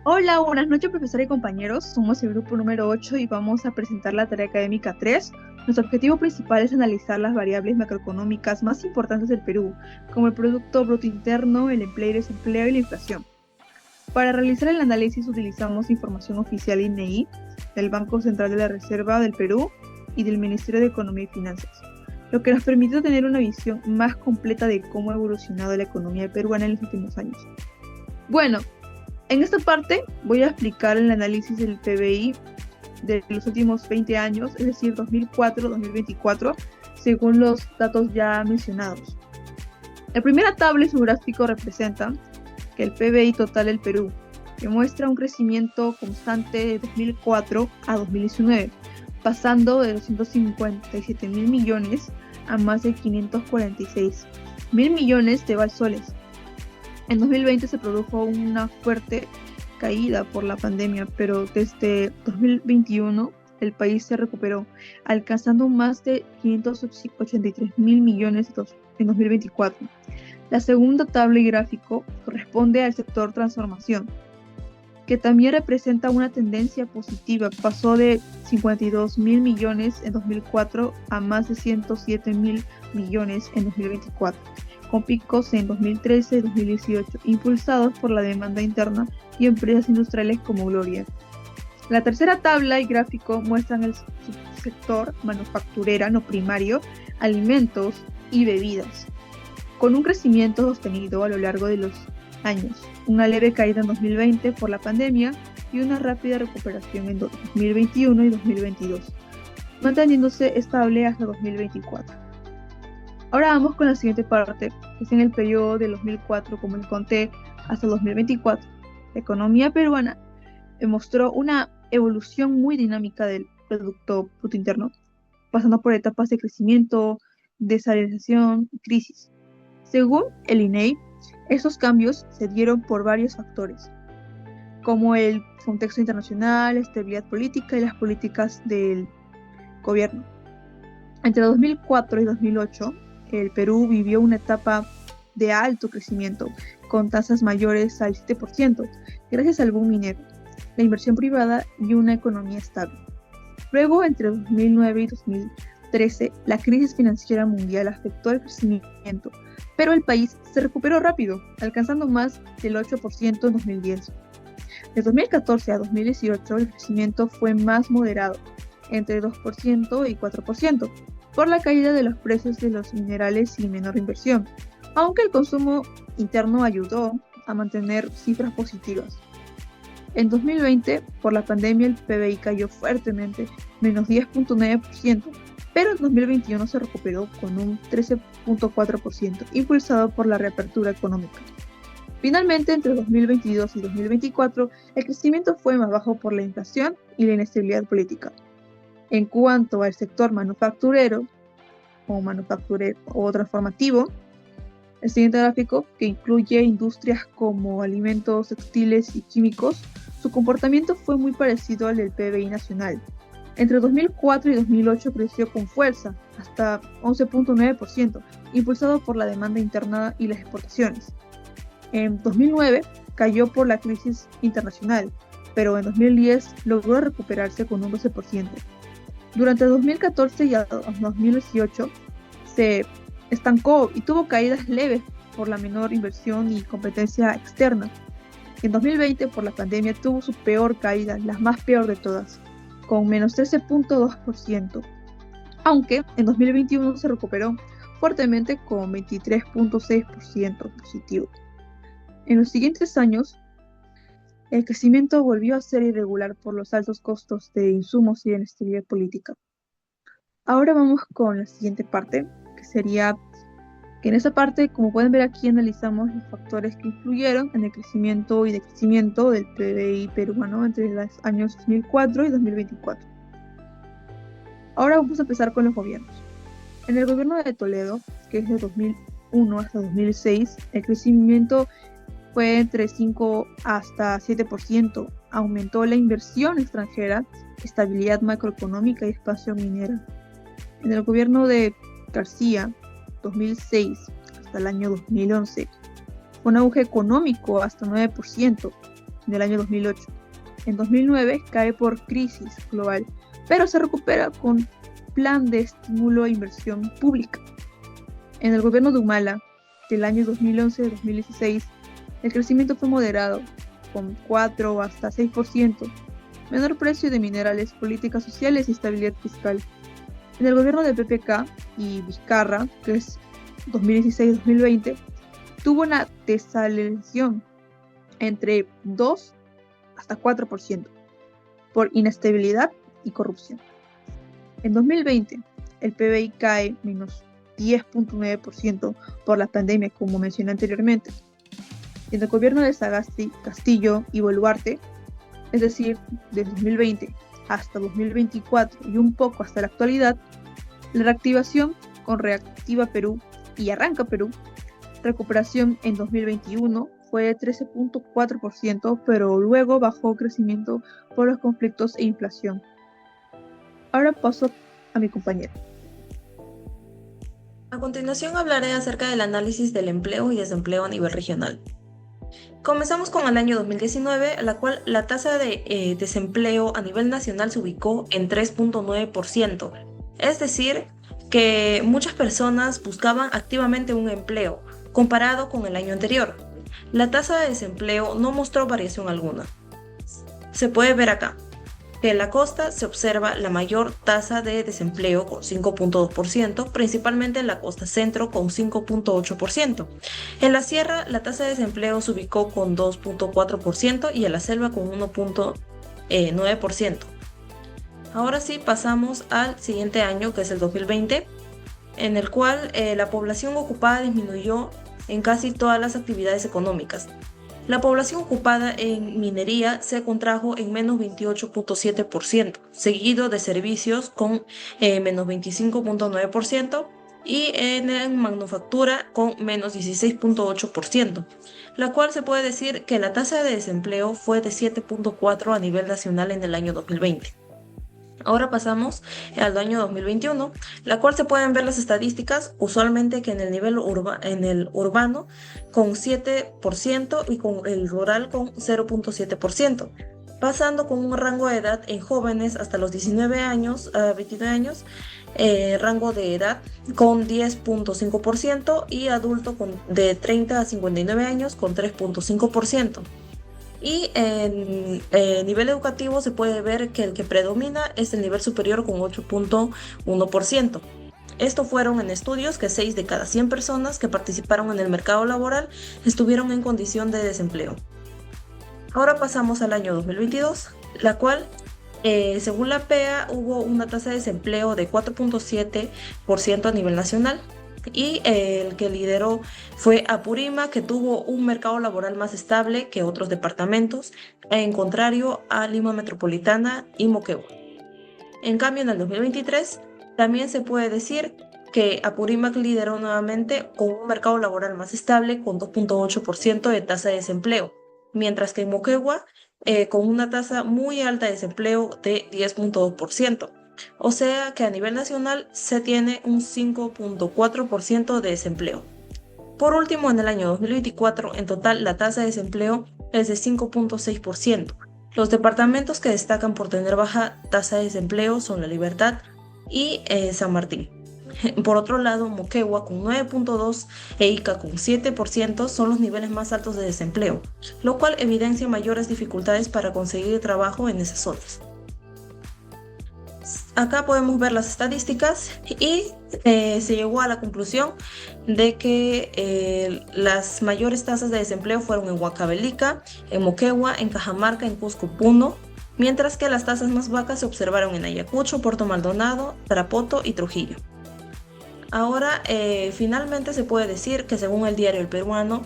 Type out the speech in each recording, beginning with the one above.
Hola, buenas noches, profesora y compañeros. Somos el grupo número 8 y vamos a presentar la tarea académica 3. Nuestro objetivo principal es analizar las variables macroeconómicas más importantes del Perú, como el Producto Bruto Interno, el empleo y desempleo y la inflación. Para realizar el análisis utilizamos información oficial INEI, del Banco Central de la Reserva del Perú y del Ministerio de Economía y Finanzas, lo que nos permite tener una visión más completa de cómo ha evolucionado la economía peruana en los últimos años. Bueno, en esta parte voy a explicar el análisis del PBI de los últimos 20 años, es decir, 2004-2024, según los datos ya mencionados. La primera tabla y su gráfico representan que el PBI total del Perú, que muestra un crecimiento constante de 2004 a 2019, pasando de 257 mil millones a más de 546 mil millones de balsoles. En 2020 se produjo una fuerte caída por la pandemia, pero desde 2021 el país se recuperó, alcanzando más de 583 mil millones en 2024. La segunda tabla y gráfico corresponde al sector transformación, que también representa una tendencia positiva. Pasó de 52 mil millones en 2004 a más de 107 mil millones en 2024. Con picos en 2013 y 2018, impulsados por la demanda interna y empresas industriales como Gloria. La tercera tabla y gráfico muestran el subsector manufacturera no primario, alimentos y bebidas, con un crecimiento sostenido a lo largo de los años, una leve caída en 2020 por la pandemia y una rápida recuperación en 2021 y 2022, manteniéndose estable hasta 2024. Ahora vamos con la siguiente parte, que es en el periodo de 2004, como les conté, hasta 2024. La economía peruana mostró una evolución muy dinámica del Producto Bruto Interno, pasando por etapas de crecimiento, desaceleración y crisis. Según el INEI, estos cambios se dieron por varios factores, como el contexto internacional, la estabilidad política y las políticas del gobierno. Entre 2004 y 2008, el Perú vivió una etapa de alto crecimiento, con tasas mayores al 7%, gracias al boom minero, la inversión privada y una economía estable. Luego, entre 2009 y 2013, la crisis financiera mundial afectó el crecimiento, pero el país se recuperó rápido, alcanzando más del 8% en 2010. De 2014 a 2018, el crecimiento fue más moderado, entre 2% y 4%, por la caída de los precios de los minerales y menor inversión, aunque el consumo interno ayudó a mantener cifras positivas. En 2020, por la pandemia, el PBI cayó fuertemente, menos 10.9%, pero en 2021 se recuperó con un 13.4%, impulsado por la reapertura económica. Finalmente, entre 2022 y 2024, el crecimiento fue más bajo por la inflación y la inestabilidad política. En cuanto al sector manufacturero o transformativo, el siguiente gráfico, que incluye industrias como alimentos, textiles y químicos, su comportamiento fue muy parecido al del PBI nacional. Entre 2004 y 2008 creció con fuerza, hasta 11.9%, impulsado por la demanda interna y las exportaciones. En 2009 cayó por la crisis internacional, pero en 2010 logró recuperarse con un 12%. Durante 2014 y 2018 se estancó y tuvo caídas leves por la menor inversión y competencia externa. En 2020, por la pandemia, tuvo su peor caída, la más peor de todas, con menos 13.2%, aunque en 2021 se recuperó fuertemente con 23.6% positivo. En los siguientes años, el crecimiento volvió a ser irregular por los altos costos de insumos y la inestabilidad política. Ahora vamos con la siguiente parte, que sería que en esa parte, como pueden ver aquí, analizamos los factores que influyeron en el crecimiento y decrecimiento del PBI peruano entre los años 2004 y 2024. Ahora vamos a empezar con los gobiernos. En el gobierno de Toledo, que es de 2001 hasta 2006, el crecimiento fue entre 5 hasta 7%, aumentó la inversión extranjera, estabilidad macroeconómica y expansión minera. En el gobierno de García, 2006 hasta el año 2011, fue un auge económico hasta 9%, en el año 2008. En 2009 cae por crisis global, pero se recupera con plan de estímulo a inversión pública. En el gobierno de Humala, del año 2011-2016, el crecimiento fue moderado, con 4 hasta 6%, menor precio de minerales, políticas sociales y estabilidad fiscal. En el gobierno de PPK y Vizcarra, que es 2016-2020, tuvo una desaceleración entre 2 hasta 4% por inestabilidad y corrupción. En 2020, el PBI cae menos 10.9% por la pandemia, como mencioné anteriormente. En el gobierno de Sagasti, Castillo y Boluarte, es decir, desde 2020 hasta 2024 y un poco hasta la actualidad, la reactivación con Reactiva Perú y Arranca Perú, recuperación en 2021 fue de 13.4%, pero luego bajó crecimiento por los conflictos e inflación. Ahora paso a mi compañero. A continuación hablaré acerca del análisis del empleo y desempleo a nivel regional. Comenzamos con el año 2019, la cual la tasa de desempleo a nivel nacional se ubicó en 3.9%. Es decir, que muchas personas buscaban activamente un empleo, comparado con el año anterior. La tasa de desempleo no mostró variación alguna. Se puede ver acá que en la costa se observa la mayor tasa de desempleo con 5.2%, principalmente en la costa centro con 5.8%. En la sierra la tasa de desempleo se ubicó con 2.4% y en la selva con 1.9%. Ahora sí pasamos al siguiente año, que es el 2020, en el cual la población ocupada disminuyó en casi todas las actividades económicas. La población ocupada en minería se contrajo en menos 28.7%, seguido de servicios con menos 25.9% y en manufactura con menos 16.8%, la cual se puede decir que la tasa de desempleo fue de 7.4 a nivel nacional en el año 2020. Ahora pasamos al año 2021, la cual se pueden ver las estadísticas usualmente que en el nivel en el urbano con 7% y con el rural con 0.7%, pasando con un rango de edad en jóvenes hasta los 19 años a 29 años, rango de edad con 10.5% y adulto de 30 a 59 años con 3.5%. Y en nivel educativo se puede ver que el que predomina es el nivel superior con 8.1%. Estos fueron en estudios que 6 de cada 100 personas que participaron en el mercado laboral estuvieron en condición de desempleo. Ahora pasamos al año 2022, la cual, según la PEA, hubo una tasa de desempleo de 4.7% a nivel nacional. Y el que lideró fue Apurímac, que tuvo un mercado laboral más estable que otros departamentos, en contrario a Lima Metropolitana y Moquegua. En cambio, en el 2023 también se puede decir que Apurímac lideró nuevamente con un mercado laboral más estable con 2.8% de tasa de desempleo, mientras que en Moquegua con una tasa muy alta de desempleo de 10.2%. O sea que a nivel nacional se tiene un 5.4% de desempleo. Por último, en el año 2024, en total la tasa de desempleo es de 5.6%. Los departamentos que destacan por tener baja tasa de desempleo son La Libertad y San Martín. Por otro lado, Moquegua con 9.2% e Ica con 7% son los niveles más altos de desempleo, lo cual evidencia mayores dificultades para conseguir trabajo en esas zonas. Acá podemos ver las estadísticas y se llegó a la conclusión de que las mayores tasas de desempleo fueron en Huancavelica, en Moquegua, en Cajamarca, en Cusco, Puno, mientras que las tasas más bajas se observaron en Ayacucho, Puerto Maldonado, Tarapoto y Trujillo. Ahora, finalmente se puede decir que según el diario El Peruano,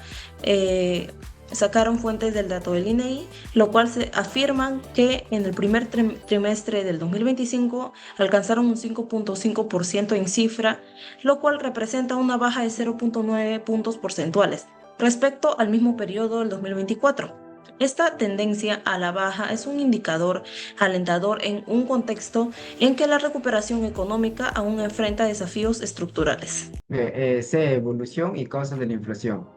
sacaron fuentes del dato del INEI, lo cual se afirman que en el primer trimestre del 2025 alcanzaron un 5.5% en cifra, lo cual representa una baja de 0.9 puntos porcentuales respecto al mismo periodo del 2024. Esta tendencia a la baja es un indicador alentador en un contexto en que la recuperación económica aún enfrenta desafíos estructurales. C. Evolución y causas de la inflación.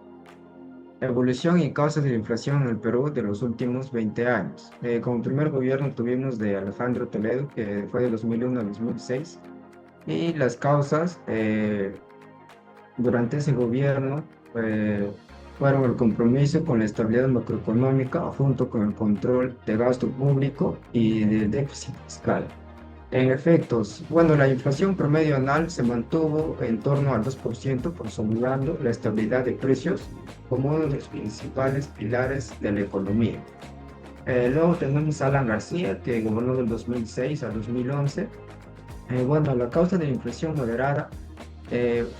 Evolución y causas de la inflación en el Perú de los últimos 20 años. Como primer gobierno tuvimos de Alejandro Toledo, que fue de 2001 a 2006, y las causas durante ese gobierno fueron el compromiso con la estabilidad macroeconómica junto con el control de gasto público y de déficit fiscal. En efectos, bueno, la inflación promedio anual se mantuvo en torno al 2%, consolidando la estabilidad de precios como uno de los principales pilares de la economía. Luego tenemos a Alan García, que gobernó del 2006 al 2011. Bueno, la causa de la inflación moderada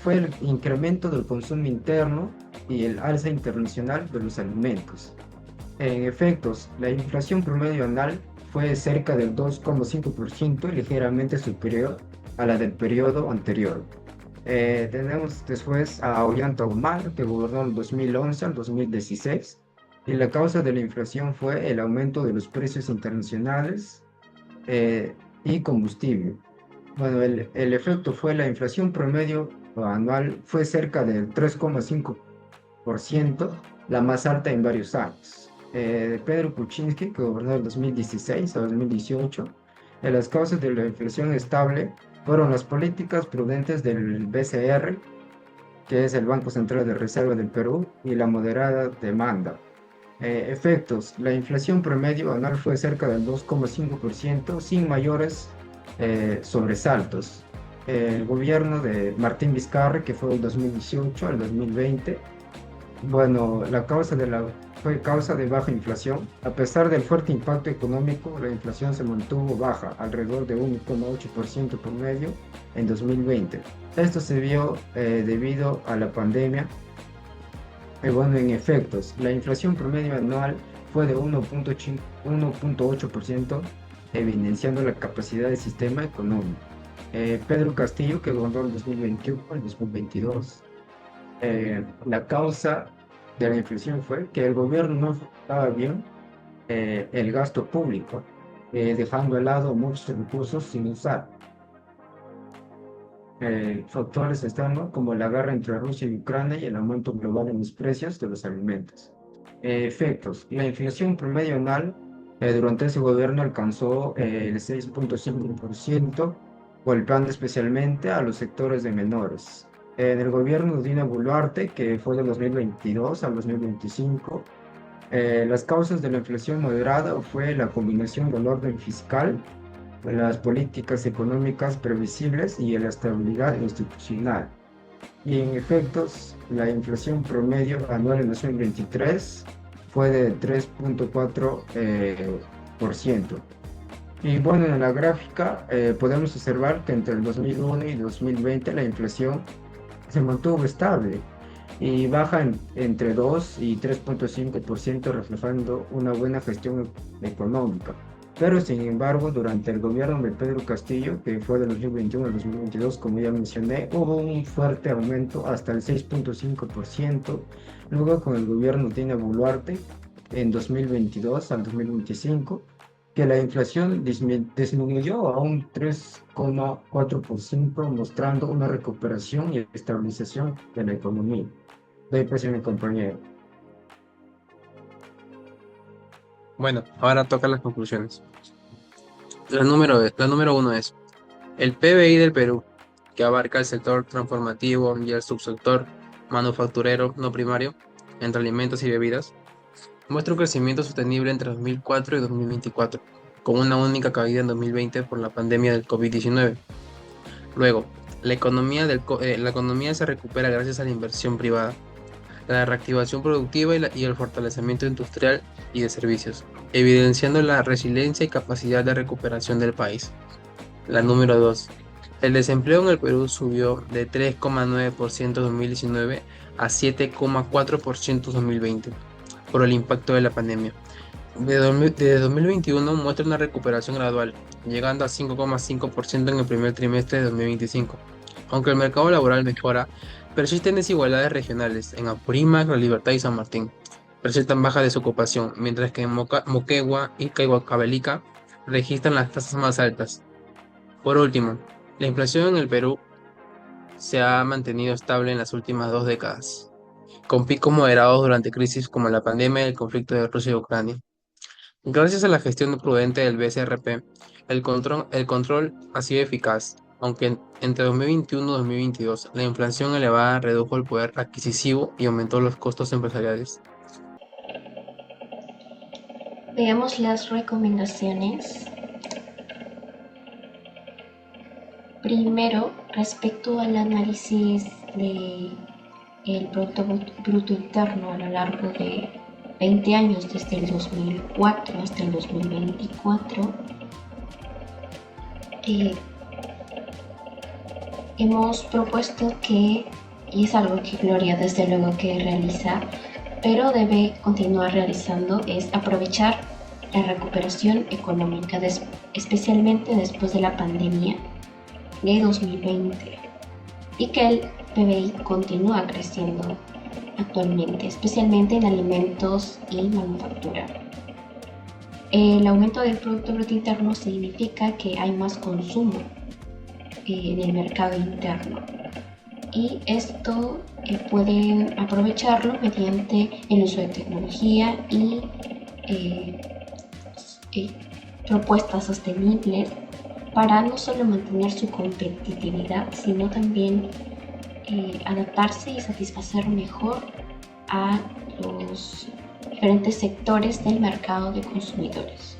fue el incremento del consumo interno y el alza internacional de los alimentos. En efectos, la inflación promedio anual fue cerca del 2,5% y ligeramente superior a la del periodo anterior. Tenemos después a Ollanta Humala, que gobernó del 2011 al 2016, y la causa de la inflación fue el aumento de los precios internacionales y combustible. Bueno, el efecto fue la inflación promedio anual fue cerca del 3,5%, la más alta en varios años. Pedro Kuczynski, que gobernó del 2016 a 2018, las causas de la inflación estable fueron las políticas prudentes del BCR, que es el Banco Central de Reserva del Perú, y la moderada demanda. Efectos, la inflación promedio anual fue cerca del 2,5%, sin mayores sobresaltos. El gobierno de Martín Vizcarra, que fue del 2018 al 2020, bueno, fue causa de baja inflación. A pesar del fuerte impacto económico, la inflación se mantuvo baja, alrededor de 1,8% por medio en 2020. Esto se vio debido a la pandemia. Bueno, en efectos, la inflación promedio anual fue de 1,8%, evidenciando la capacidad del sistema económico. Pedro Castillo, que gobernó el 2021 al 2022. La causa de la inflación fue que el gobierno no ejecutaba bien el gasto público, dejando de lado muchos recursos sin usar. Factores externos como la guerra entre Rusia y Ucrania y el aumento global en los precios de los alimentos. Efectos. La inflación promedio anual durante ese gobierno alcanzó el 6,5%, golpeando especialmente a los sectores de menores. En el gobierno de Dina Boluarte, que fue de 2022 al 2025, las causas de la inflación moderada fue la combinación del orden fiscal, las políticas económicas previsibles y la estabilidad institucional. Y en efectos, la inflación promedio anual en 2023 fue de 3,4%. Y bueno, en la gráfica podemos observar que entre el 2001 y 2020 la inflación se mantuvo estable y baja entre 2 y 3,5%, reflejando una buena gestión económica. Pero sin embargo, durante el gobierno de Pedro Castillo, que fue de 2021 al 2022, como ya mencioné, hubo un fuerte aumento hasta el 6,5%. Luego con el gobierno de Dina Boluarte, en 2022 al 2025, que la inflación disminuyó a un 3,4%, mostrando una recuperación y estabilización de la economía. Doy paso a mi compañero. Bueno, ahora toca las conclusiones. La número uno es el PBI del Perú, que abarca el sector transformativo y el subsector manufacturero no primario, entre alimentos y bebidas, muestra un crecimiento sostenible entre 2004 y 2024, con una única caída en 2020 por la pandemia del COVID-19. Luego, la economía se recupera gracias a la inversión privada, la reactivación productiva y el fortalecimiento industrial y de servicios, evidenciando la resiliencia y capacidad de recuperación del país. La número 2. El desempleo en el Perú subió de 3,9% en 2019 a 7,4% en 2020 por el impacto de la pandemia. Desde 2021 muestra una recuperación gradual, llegando a 5,5% en el primer trimestre de 2025. Aunque el mercado laboral mejora, persisten desigualdades regionales. En Apurímac, La Libertad y San Martín presentan baja desocupación, mientras que en Moquegua y Caiguacabelica registran las tasas más altas. Por último, la inflación en el Perú se ha mantenido estable en las últimas 2 décadas. con picos moderados durante crisis como la pandemia y el conflicto de Rusia y Ucrania. Gracias a la gestión prudente del BCRP, el control ha sido eficaz, aunque entre 2021 y 2022 la inflación elevada redujo el poder adquisitivo y aumentó los costos empresariales. Veamos las recomendaciones. Primero, respecto al análisis del Producto Bruto Interno a lo largo de 20 años, desde el 2004 hasta el 2024, hemos propuesto que, y es algo que Gloria desde luego que realiza, pero debe continuar realizando, es aprovechar la recuperación económica, especialmente después de la pandemia de 2020, y que el PBI continúa creciendo actualmente, especialmente en alimentos y manufactura. El aumento del Producto Bruto Interno significa que hay más consumo en el mercado interno, y esto pueden aprovecharlo mediante el uso de tecnología y propuestas sostenibles para no solo mantener su competitividad, sino también adaptarse y satisfacer mejor a los diferentes sectores del mercado de consumidores.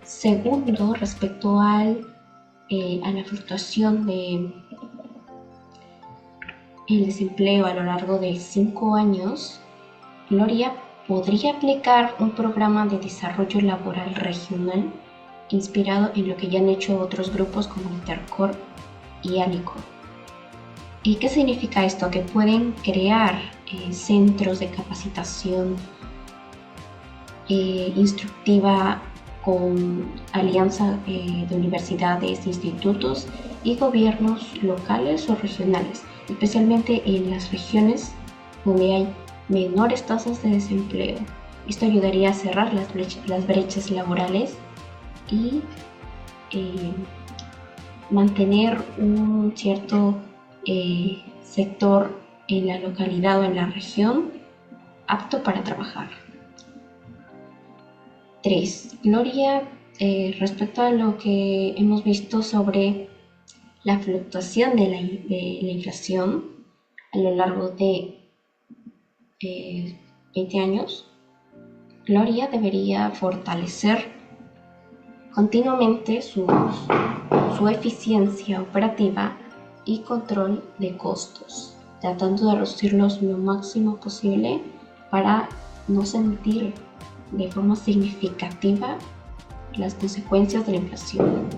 Segundo, respecto a la fluctuación del desempleo a lo largo de 5 años, Gloria podría aplicar un programa de desarrollo laboral regional inspirado en lo que ya han hecho otros grupos como Intercorp y Alicor. ¿Y qué significa esto? Que pueden crear centros de capacitación instructiva con alianza de universidades, institutos y gobiernos locales o regionales, especialmente en las regiones donde hay menores tasas de desempleo. Esto ayudaría a cerrar las brechas laborales y mantener un cierto sector en la localidad o en la región apto para trabajar. 3. Gloria, respecto a lo que hemos visto sobre la fluctuación de la inflación a lo largo de 20 años, Gloria debería fortalecer continuamente su eficiencia operativa y control de costos, tratando de reducirlos lo máximo posible para no sentir de forma significativa las consecuencias de la inflación.